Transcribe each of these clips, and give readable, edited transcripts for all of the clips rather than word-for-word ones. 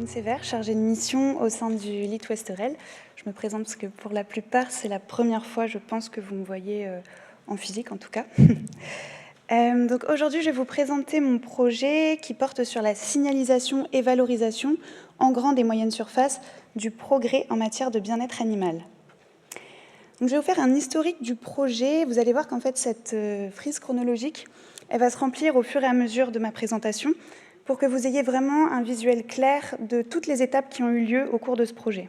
Caroline Sévère, chargée de mission au sein du LIT Ouesterel. Je me présente parce que pour la plupart, c'est la première fois, je pense, que vous me voyez en physique, en tout cas. Donc aujourd'hui, je vais vous présenter mon projet qui porte sur la signalisation et valorisation en grande et moyenne surface du progrès en matière de bien-être animal. Donc je vais vous faire un historique du projet. Vous allez voir qu'en fait, cette frise chronologique, elle va se remplir au fur et à mesure de ma présentation pour que vous ayez vraiment un visuel clair de toutes les étapes qui ont eu lieu au cours de ce projet.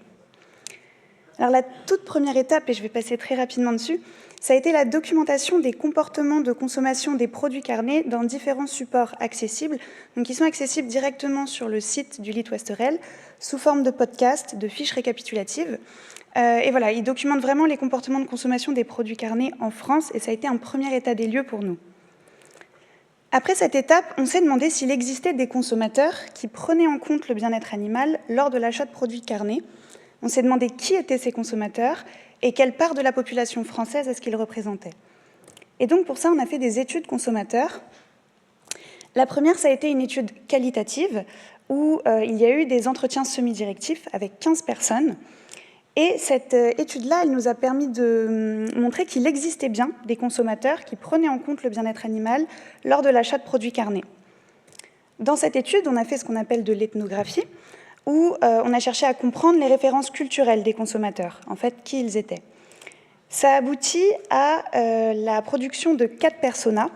Alors la toute première étape, et je vais passer très rapidement dessus, ça a été la documentation des comportements de consommation des produits carnés dans différents supports accessibles, donc qui sont accessibles directement sur le site du LIT Ouesterel, sous forme de podcasts, de fiches récapitulatives. Et voilà, ils documentent vraiment les comportements de consommation des produits carnés en France, et ça a été un premier état des lieux pour nous. Après cette étape, on s'est demandé s'il existait des consommateurs qui prenaient en compte le bien-être animal lors de l'achat de produits carnés. On s'est demandé qui étaient ces consommateurs et quelle part de la population française est-ce qu'ils représentaient. Et donc pour ça, on a fait des études consommateurs. La première, ça a été une étude qualitative où il y a eu des entretiens semi-directifs avec 15 personnes. Et cette étude-là, elle nous a permis de montrer qu'il existait bien des consommateurs qui prenaient en compte le bien-être animal lors de l'achat de produits carnés. Dans cette étude, on a fait ce qu'on appelle de l'ethnographie, où on a cherché à comprendre les références culturelles des consommateurs, en fait, qui ils étaient. Ça aboutit à la production de 4 personas.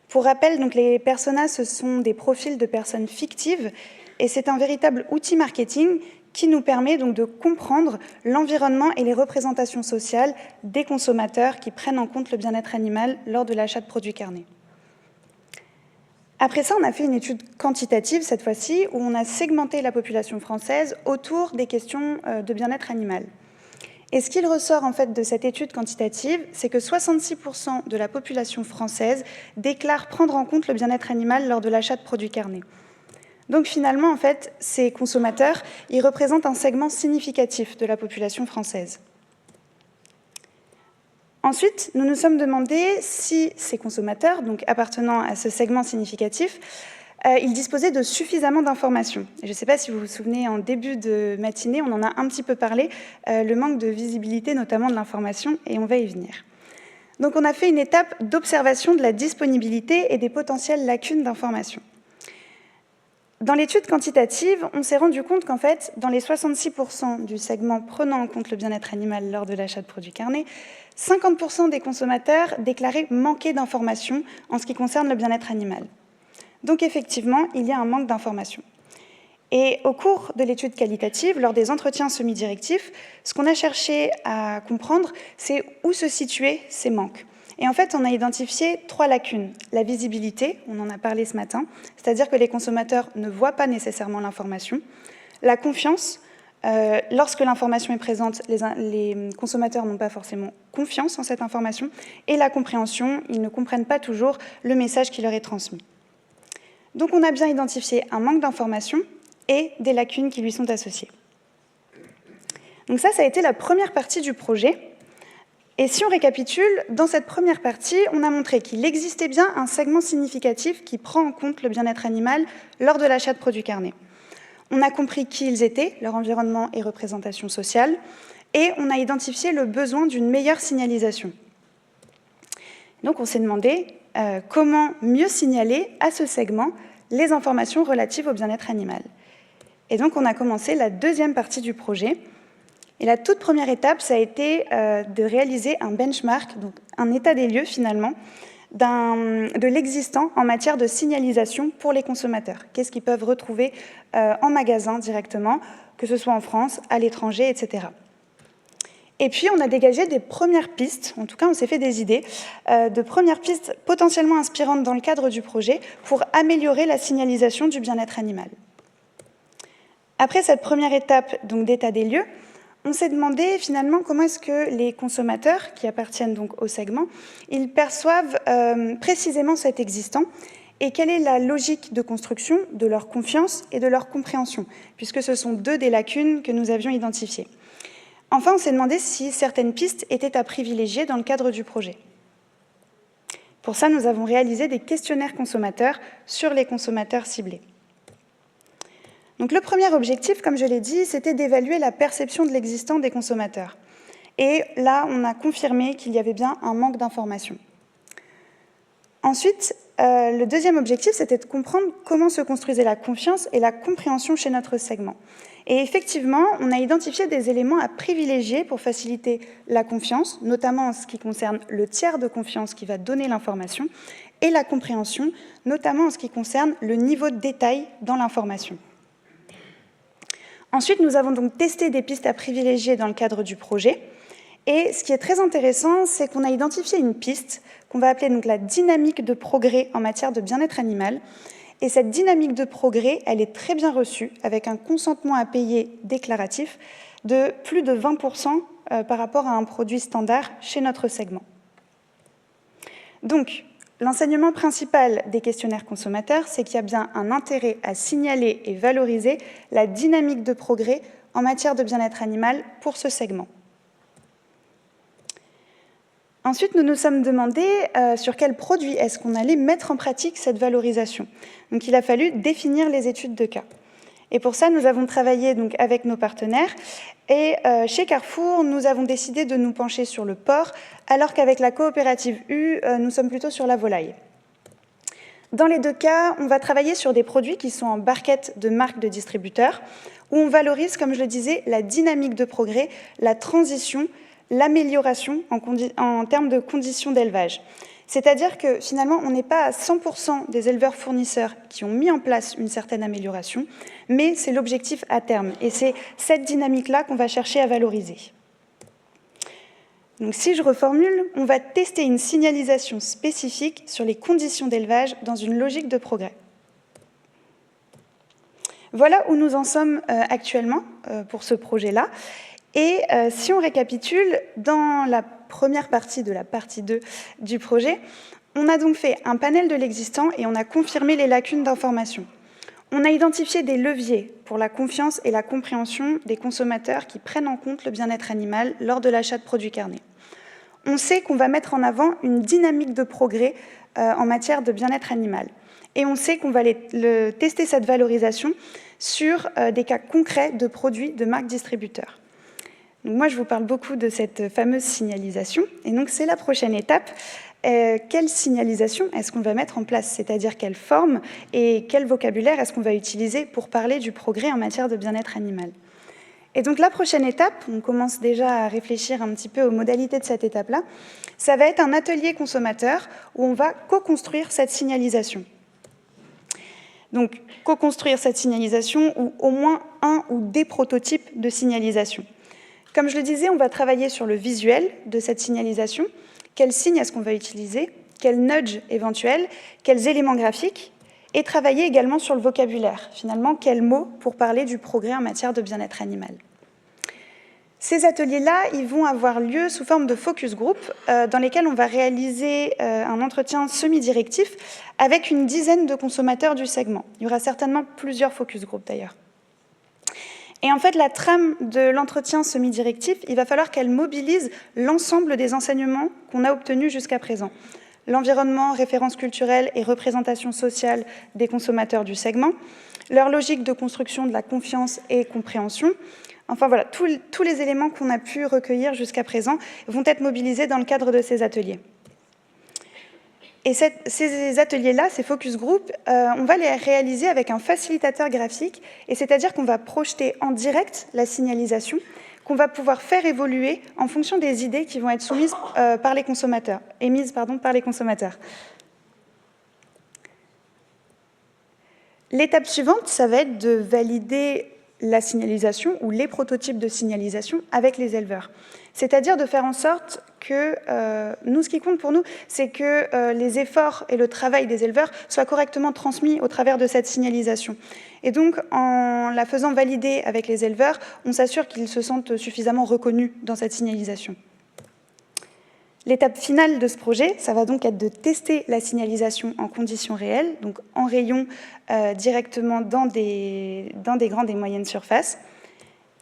Pour rappel, donc, les personas, ce sont des profils de personnes fictives, et c'est un véritable outil marketing qui nous permet donc de comprendre l'environnement et les représentations sociales des consommateurs qui prennent en compte le bien-être animal lors de l'achat de produits carnés. Après ça, on a fait une étude quantitative, cette fois-ci, où on a segmenté la population française autour des questions de bien-être animal. Et ce qu'il ressort en fait de cette étude quantitative, c'est que 66% de la population française déclare prendre en compte le bien-être animal lors de l'achat de produits carnés. Donc finalement, en fait, ces consommateurs, ils représentent un segment significatif de la population française. Ensuite, nous nous sommes demandé si ces consommateurs, donc appartenant à ce segment significatif, ils disposaient de suffisamment d'informations. Je ne sais pas si vous vous souvenez, en début de matinée, on en a un petit peu parlé, le manque de visibilité, notamment de l'information, et on va y venir. Donc on a fait une étape d'observation de la disponibilité et des potentielles lacunes d'informations. Dans l'étude quantitative, on s'est rendu compte qu'en fait, dans les 66% du segment prenant en compte le bien-être animal lors de l'achat de produits carnés, 50% des consommateurs déclaraient manquer d'informations en ce qui concerne le bien-être animal. Donc effectivement, il y a un manque d'informations. Et au cours de l'étude qualitative, lors des entretiens semi-directifs, ce qu'on a cherché à comprendre, c'est où se situaient ces manques. Et en fait, on a identifié 3 lacunes. La visibilité, on en a parlé ce matin, c'est-à-dire que les consommateurs ne voient pas nécessairement l'information. La confiance, lorsque l'information est présente, les consommateurs n'ont pas forcément confiance en cette information. Et la compréhension, ils ne comprennent pas toujours le message qui leur est transmis. Donc on a bien identifié un manque d'information et des lacunes qui lui sont associées. Donc ça a été la première partie du projet. Et si on récapitule, dans cette première partie, on a montré qu'il existait bien un segment significatif qui prend en compte le bien-être animal lors de l'achat de produits carnés. On a compris qui ils étaient, leur environnement et représentation sociale, et on a identifié le besoin d'une meilleure signalisation. Donc on s'est demandé comment mieux signaler à ce segment les informations relatives au bien-être animal. Et donc on a commencé la deuxième partie du projet. Et la toute première étape, ça a été de réaliser un benchmark, donc un état des lieux finalement, de l'existant en matière de signalisation pour les consommateurs. Qu'est-ce qu'ils peuvent retrouver en magasin directement, que ce soit en France, à l'étranger, etc. Et puis, on a dégagé des premières pistes, en tout cas, on s'est fait des idées, de premières pistes potentiellement inspirantes dans le cadre du projet pour améliorer la signalisation du bien-être animal. Après cette première étape d'état des lieux, on s'est demandé finalement comment est-ce que les consommateurs, qui appartiennent donc au segment, ils perçoivent précisément cet existant et quelle est la logique de construction de leur confiance et de leur compréhension, puisque ce sont 2 des lacunes que nous avions identifiées. Enfin, on s'est demandé si certaines pistes étaient à privilégier dans le cadre du projet. Pour ça, nous avons réalisé des questionnaires consommateurs sur les consommateurs ciblés. Donc le premier objectif, comme je l'ai dit, c'était d'évaluer la perception de l'existant des consommateurs. Et là, on a confirmé qu'il y avait bien un manque d'informations. Ensuite, le deuxième objectif, c'était de comprendre comment se construisait la confiance et la compréhension chez notre segment. Et effectivement, on a identifié des éléments à privilégier pour faciliter la confiance, notamment en ce qui concerne le tiers de confiance qui va donner l'information, et la compréhension, notamment en ce qui concerne le niveau de détail dans l'information. Ensuite, nous avons donc testé des pistes à privilégier dans le cadre du projet. Et ce qui est très intéressant, c'est qu'on a identifié une piste qu'on va appeler donc la dynamique de progrès en matière de bien-être animal. Et cette dynamique de progrès, elle est très bien reçue, avec un consentement à payer déclaratif de plus de 20% par rapport à un produit standard chez notre segment. Donc, l'enseignement principal des questionnaires consommateurs, c'est qu'il y a bien un intérêt à signaler et valoriser la dynamique de progrès en matière de bien-être animal pour ce segment. Ensuite, nous nous sommes demandé sur quel produit est-ce qu'on allait mettre en pratique cette valorisation. Donc, il a fallu définir les études de cas. Et pour ça, nous avons travaillé donc, avec nos partenaires. Et chez Carrefour, nous avons décidé de nous pencher sur le porc, alors qu'avec la coopérative U, nous sommes plutôt sur la volaille. Dans les deux cas, on va travailler sur des produits qui sont en barquette de marques de distributeurs, où on valorise, comme je le disais, la dynamique de progrès, la transition, l'amélioration en termes de conditions d'élevage. C'est-à-dire que finalement, on n'est pas à 100% des éleveurs-fournisseurs qui ont mis en place une certaine amélioration, mais c'est l'objectif à terme. Et c'est cette dynamique-là qu'on va chercher à valoriser. Donc, si je reformule, on va tester une signalisation spécifique sur les conditions d'élevage dans une logique de progrès. Voilà où nous en sommes actuellement pour ce projet-là. Et si on récapitule, dans la première partie de la partie 2 du projet, on a donc fait un panel de l'existant et on a confirmé les lacunes d'information. On a identifié des leviers pour la confiance et la compréhension des consommateurs qui prennent en compte le bien-être animal lors de l'achat de produits carnés. On sait qu'on va mettre en avant une dynamique de progrès en matière de bien-être animal. Et on sait qu'on va tester cette valorisation sur des cas concrets de produits de marques distributeurs. Donc moi, je vous parle beaucoup de cette fameuse signalisation. Et donc, c'est la prochaine étape. Quelle signalisation est-ce qu'on va mettre en place? C'est-à-dire quelle forme et quel vocabulaire est-ce qu'on va utiliser pour parler du progrès en matière de bien-être animal? Et donc, la prochaine étape, on commence déjà à réfléchir un petit peu aux modalités de cette étape-là, ça va être un atelier consommateur où on va co-construire cette signalisation. Donc, co-construire cette signalisation ou au moins un ou des prototypes de signalisation. Comme je le disais, on va travailler sur le visuel de cette signalisation. Quels signes est-ce qu'on va utiliser? Quels nudges éventuels? Quels éléments graphiques? Et travailler également sur le vocabulaire. Finalement, quels mots pour parler du progrès en matière de bien-être animal? Ces ateliers-là, ils vont avoir lieu sous forme de focus group dans lesquels on va réaliser un entretien semi-directif avec une dizaine de consommateurs du segment. Il y aura certainement plusieurs focus group d'ailleurs. Et en fait, la trame de l'entretien semi-directif, il va falloir qu'elle mobilise l'ensemble des enseignements qu'on a obtenus jusqu'à présent. L'environnement, références culturelles et représentation sociale des consommateurs du segment, leur logique de construction de la confiance et compréhension. Enfin voilà, tous les éléments qu'on a pu recueillir jusqu'à présent vont être mobilisés dans le cadre de ces ateliers. Et ces ateliers-là, ces focus group, on va les réaliser avec un facilitateur graphique, et c'est-à-dire qu'on va projeter en direct la signalisation, qu'on va pouvoir faire évoluer en fonction des idées qui vont être soumises par les consommateurs, émises par les consommateurs. L'étape suivante, ça va être de valider la signalisation ou les prototypes de signalisation avec les éleveurs. C'est-à-dire de faire en sorte que, nous, ce qui compte pour nous, c'est que les efforts et le travail des éleveurs soient correctement transmis au travers de cette signalisation. Et donc, en la faisant valider avec les éleveurs, on s'assure qu'ils se sentent suffisamment reconnus dans cette signalisation. L'étape finale de ce projet, ça va donc être de tester la signalisation en conditions réelles, donc en rayon directement dans des grandes et moyennes surfaces.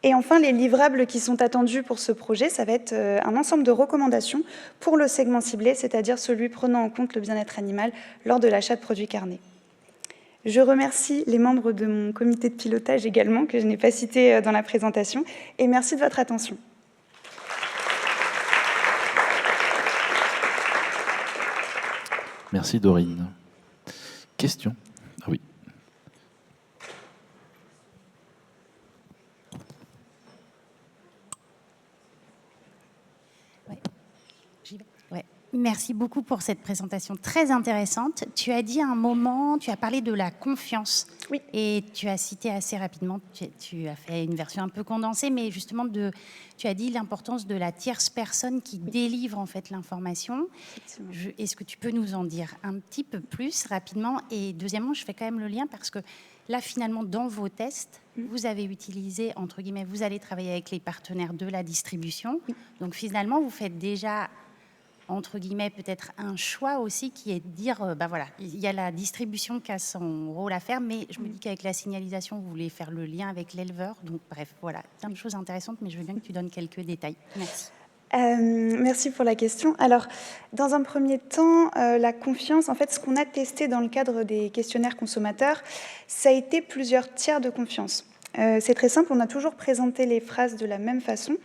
Et enfin, les livrables qui sont attendus pour ce projet, ça va être un ensemble de recommandations pour le segment ciblé, c'est-à-dire celui prenant en compte le bien-être animal lors de l'achat de produits carnés. Je remercie les membres de mon comité de pilotage également, que je n'ai pas cité dans la présentation, et merci de votre attention. Merci Dorine. Question? Ah oui. Ouais. Merci beaucoup pour cette présentation très intéressante. Tu as dit à un moment, tu as parlé de la confiance. Oui. Et tu as cité assez rapidement, tu as fait une version un peu condensée, mais justement, tu as dit l'importance de la tierce personne qui délivre en fait l'information. Est-ce que tu peux nous en dire un petit peu plus rapidement? Et deuxièmement, je fais quand même le lien parce que là, finalement, dans vos tests, vous avez utilisé, entre guillemets, vous allez travailler avec les partenaires de la distribution. Donc finalement, vous faites déjà, entre guillemets, peut-être un choix aussi qui est de dire, voilà, il y a la distribution qui a son rôle à faire, mais je me dis qu'avec la signalisation, vous voulez faire le lien avec l'éleveur. Donc bref, voilà, plein de choses intéressantes, mais je veux bien que tu donnes quelques détails. Merci. Merci pour la question. Alors, dans un premier temps, la confiance, en fait, ce qu'on a testé dans le cadre des questionnaires consommateurs, ça a été plusieurs tiers de confiance. C'est très simple, on a toujours présenté les phrases de la même façon.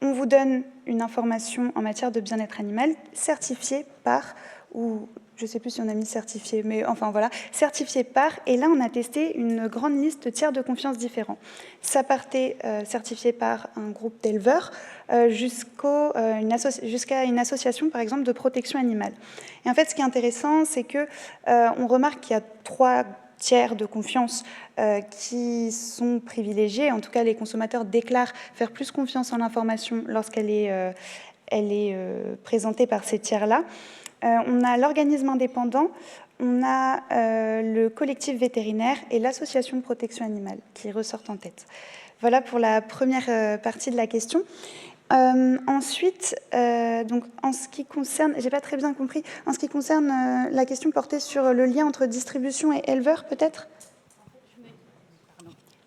On vous donne une information en matière de bien-être animal certifiée par, ou je ne sais plus si on a mis certifié, mais enfin voilà, certifié par, et là on a testé une grande liste de tiers de confiance différents. Ça partait certifié par un groupe d'éleveurs jusqu'à une association par exemple de protection animale. Et en fait ce qui est intéressant, c'est que on remarque qu'il y a 3 tiers de confiance qui sont privilégiés. En tout cas, les consommateurs déclarent faire plus confiance en l'information lorsqu'elle est, présentée par ces tiers-là. On a l'organisme indépendant, on a le collectif vétérinaire et l'association de protection animale qui ressortent en tête. Voilà pour la première partie de la question. Ensuite, donc, en ce qui concerne, j'ai pas très bien compris, en ce qui concerne la question portée sur le lien entre distribution et éleveur, peut-être?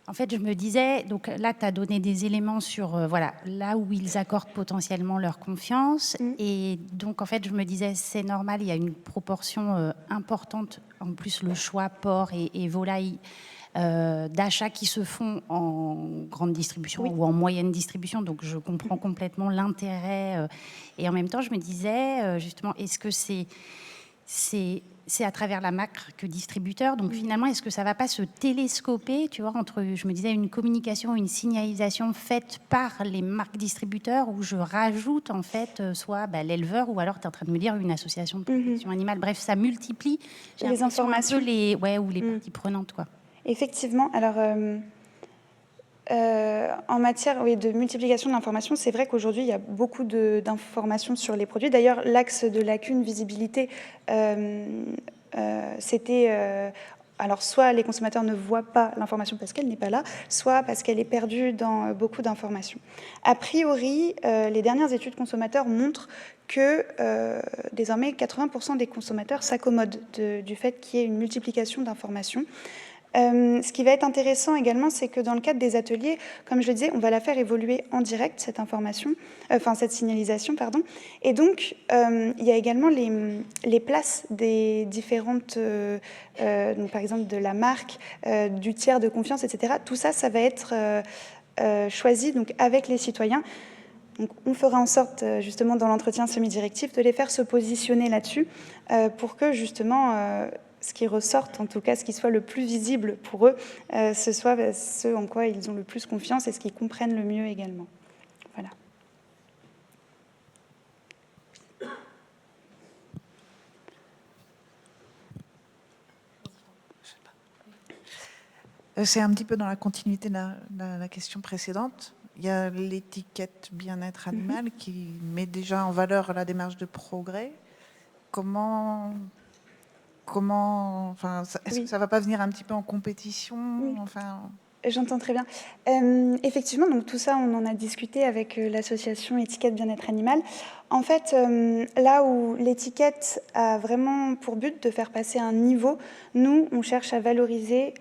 En fait, je me disais, donc là, tu as donné des éléments sur voilà, là où ils accordent potentiellement leur confiance. Et donc, en fait, je me disais, c'est normal, il y a une proportion importante, en plus, le choix porc et volaille, d'achats qui se font en grande distribution ou en moyenne distribution. Donc, je comprends complètement l'intérêt. Et en même temps, je me disais, justement, est-ce que c'est à travers la marque que distributeur. Donc finalement, est-ce que ça ne va pas se télescoper, tu vois, entre, je me disais, une communication, une signalisation faite par les marques distributeurs où je rajoute en fait soit l'éleveur ou alors tu es en train de me dire une association de protection animale. Bref, ça multiplie les informations. Un peu les parties prenantes, quoi. Effectivement. Alors, en matière de multiplication de l'information, c'est vrai qu'aujourd'hui, il y a beaucoup d'informations sur les produits. D'ailleurs, l'axe de lacune visibilité, c'était... alors, soit les consommateurs ne voient pas l'information parce qu'elle n'est pas là, soit parce qu'elle est perdue dans beaucoup d'informations. A priori, les dernières études consommateurs montrent que désormais, 80% des consommateurs s'accommodent du fait qu'il y ait une multiplication d'informations. Ce qui va être intéressant également, c'est que dans le cadre des ateliers, comme je le disais, on va la faire évoluer en direct, cette information, cette signalisation, pardon. Et donc, il y a également les places des différentes, donc par exemple de la marque, du tiers de confiance, etc. Tout ça, ça va être choisi donc, avec les citoyens. Donc, on fera en sorte, justement, dans l'entretien semi-directif, de les faire se positionner là-dessus pour que, justement, ce qui ressorte, en tout cas, ce qui soit le plus visible pour eux, ce soit ce en quoi ils ont le plus confiance et ce qu'ils comprennent le mieux également. Voilà. C'est un petit peu dans la continuité de la question précédente. Il y a l'étiquette bien-être animal qui met déjà en valeur la démarche de progrès. Comment enfin, est-ce que ça ne va pas venir un petit peu en compétition enfin... J'entends très bien. Effectivement, donc tout ça, on en a discuté avec l'association Étiquette Bien-être Animal. En fait, là où l'étiquette a vraiment pour but de faire passer un niveau, nous, on cherche à valoriser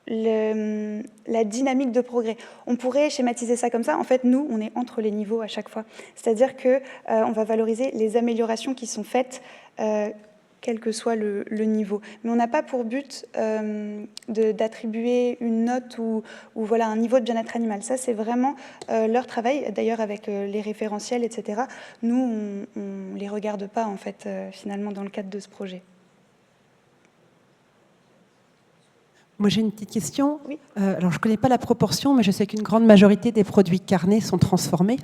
la dynamique de progrès. On pourrait schématiser ça comme ça. En fait, nous, on est entre les niveaux à chaque fois. C'est-à-dire qu'on va valoriser les améliorations qui sont faites quel que soit le niveau. Mais on n'a pas pour but d'attribuer une note ou voilà, un niveau de bien-être animal. Ça, c'est vraiment leur travail, d'ailleurs avec les référentiels, etc. Nous, on ne les regarde pas, en fait, finalement, dans le cadre de ce projet. Moi, j'ai une petite question. Oui. Alors, je ne connais pas la proportion, mais je sais qu'une grande majorité des produits carnés sont transformés.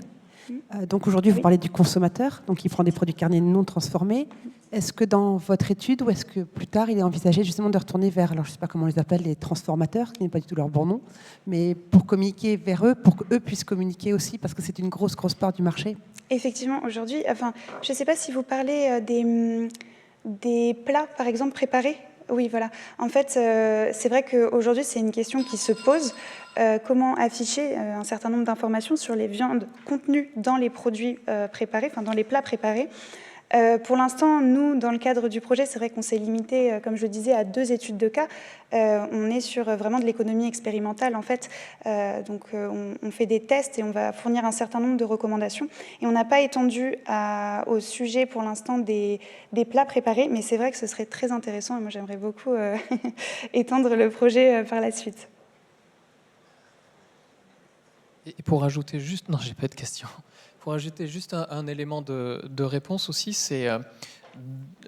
Donc, aujourd'hui, vous parlez du consommateur, donc il prend des produits carnés non transformés. Est-ce que dans votre étude, ou est-ce que plus tard, il est envisagé justement de retourner vers, alors je ne sais pas comment on les appelle, les transformateurs, qui n'est pas du tout leur bon nom, mais pour communiquer vers eux, pour qu'eux puissent communiquer aussi, parce que c'est une grosse part du marché? Effectivement, aujourd'hui, enfin, je ne sais pas si vous parlez des plats, par exemple, préparés. Oui, voilà. En fait, c'est vrai qu'aujourd'hui, c'est une question qui se pose. Comment afficher un certain nombre d'informations sur les viandes contenues dans les produits préparés, enfin dans les plats préparés. Pour l'instant, nous, dans le cadre du projet, c'est vrai qu'on s'est limité, comme je le disais, à 2 études de cas. On est sur vraiment de l'économie expérimentale, en fait. Donc, on fait des tests et on va fournir un certain nombre de recommandations. Et on n'a pas étendu au sujet, pour l'instant, des plats préparés. Mais c'est vrai que ce serait très intéressant. Et moi, j'aimerais beaucoup étendre le projet par la suite. Et pour ajouter juste... Non, j'ai pas de question. Pour ajouter juste un élément de réponse aussi, c'est,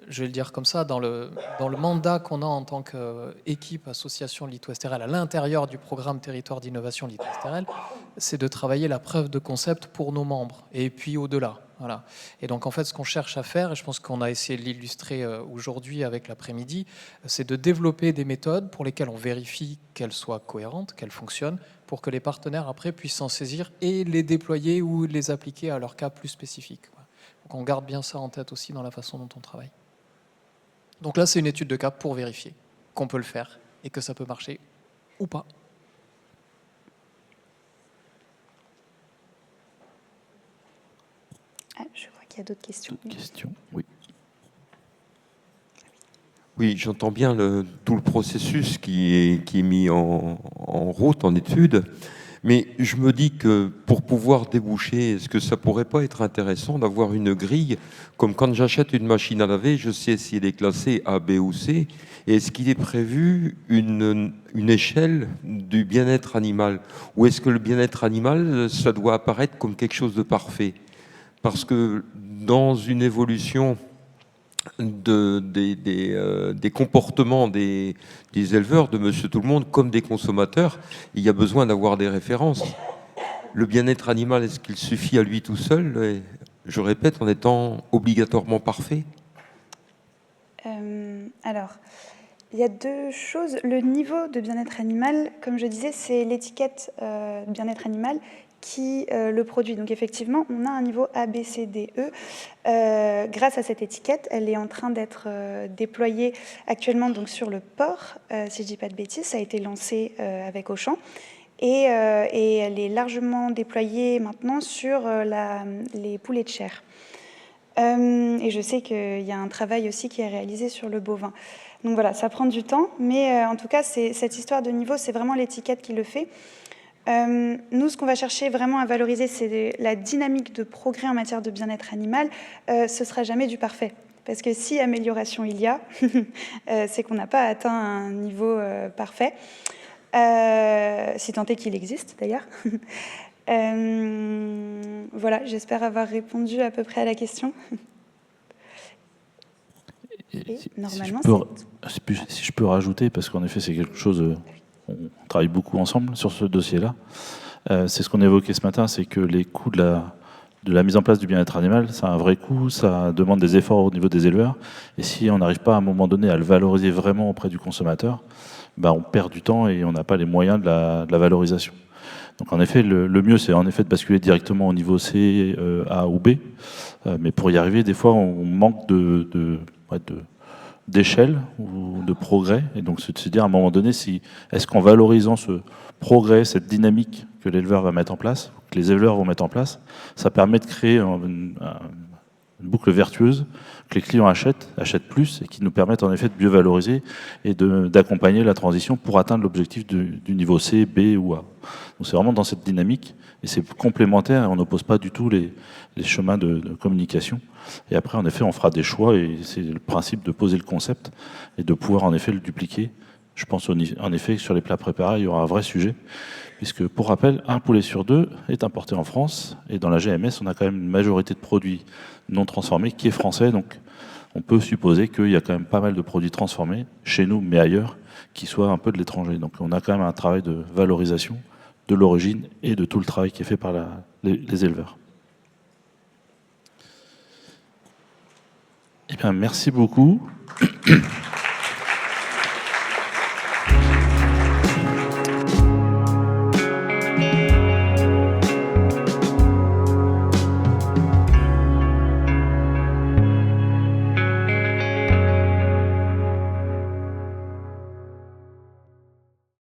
je vais le dire comme ça, dans le mandat qu'on a en tant qu'équipe association Litouesterel à l'intérieur du programme Territoire d'innovation Litouesterel, c'est de travailler la preuve de concept pour nos membres et puis au-delà. Voilà. Et donc en fait, ce qu'on cherche à faire, et je pense qu'on a essayé de l'illustrer aujourd'hui avec l'après-midi, c'est de développer des méthodes pour lesquelles on vérifie qu'elles soient cohérentes, qu'elles fonctionnent, pour que les partenaires après puissent s'en saisir et les déployer ou les appliquer à leur cas plus spécifique. Donc on garde bien ça en tête aussi dans la façon dont on travaille. Donc là, c'est une étude de cas pour vérifier qu'on peut le faire et que ça peut marcher ou pas. Ah, je crois qu'il y a d'autres questions. D'autres questions? Oui. Oui, j'entends bien tout le processus qui est mis en route, en étude, mais je me dis que pour pouvoir déboucher, est-ce que ça pourrait pas être intéressant d'avoir une grille, comme quand j'achète une machine à laver, je sais si elle est classée A, B ou C, et est-ce qu'il est prévu une échelle du bien-être animal, ou est-ce que le bien-être animal, ça doit apparaître comme quelque chose de parfait? Parce que dans une évolution des comportements des éleveurs, de monsieur tout le monde, comme des consommateurs, il y a besoin d'avoir des références. Le bien-être animal, est-ce qu'il suffit à lui tout seul, et, je répète, en étant obligatoirement parfait? Alors, il y a 2 choses. Le niveau de bien-être animal, comme je disais, c'est l'étiquette bien-être animal qui le produit. Donc effectivement, on a un niveau A, B, C, D, E. Grâce à cette étiquette, elle est en train d'être déployée actuellement donc, sur le porc, si je ne dis pas de bêtises. Ça a été lancé avec Auchan. Et elle est largement déployée maintenant sur les poulets de chair. Et je sais qu'il y a un travail aussi qui est réalisé sur le bovin. Donc voilà, ça prend du temps, mais en tout cas, cette histoire de niveau, c'est vraiment l'étiquette qui le fait. Nous, ce qu'on va chercher vraiment à valoriser, c'est la dynamique de progrès en matière de bien-être animal. Ce ne sera jamais du parfait. Parce que si amélioration il y a, c'est qu'on n'a pas atteint un niveau parfait, si tant est qu'il existe d'ailleurs. Voilà, j'espère avoir répondu à peu près à la question. Et normalement, si je peux rajouter, parce qu'en effet, c'est quelque chose... On travaille beaucoup ensemble sur ce dossier-là. C'est ce qu'on évoquait ce matin, c'est que les coûts de la mise en place du bien-être animal, ça a un vrai coût, ça demande des efforts au niveau des éleveurs. Et si on n'arrive pas à un moment donné à le valoriser vraiment auprès du consommateur, on perd du temps et on n'a pas les moyens de la valorisation. Donc en effet, le mieux, c'est en effet de basculer directement au niveau C, A ou B. Mais pour y arriver, des fois, on manque d'échelle ou de progrès, et donc c'est de se dire à un moment donné, est-ce qu'en valorisant ce progrès, cette dynamique que l'éleveur va mettre en place, que les éleveurs vont mettre en place, ça permet de créer boucle vertueuse, que les clients achètent plus, et qui nous permettent en effet de mieux valoriser et d'accompagner la transition pour atteindre l'objectif du niveau C, B ou A. Donc c'est vraiment dans cette dynamique, et c'est complémentaire, et on n'oppose pas du tout les chemins de communication. Et après, en effet, on fera des choix, et c'est le principe de poser le concept, et de pouvoir en effet le dupliquer. Je pense en effet que sur les plats préparés, il y aura un vrai sujet, puisque pour rappel, 1 poulet sur 2 est importé en France, et dans la GMS, on a quand même une majorité de produits non transformés qui est français, donc on peut supposer qu'il y a quand même pas mal de produits transformés, chez nous, mais ailleurs, qui soient un peu de l'étranger. Donc on a quand même un travail de valorisation de l'origine et de tout le travail qui est fait par les éleveurs. Eh bien, merci beaucoup.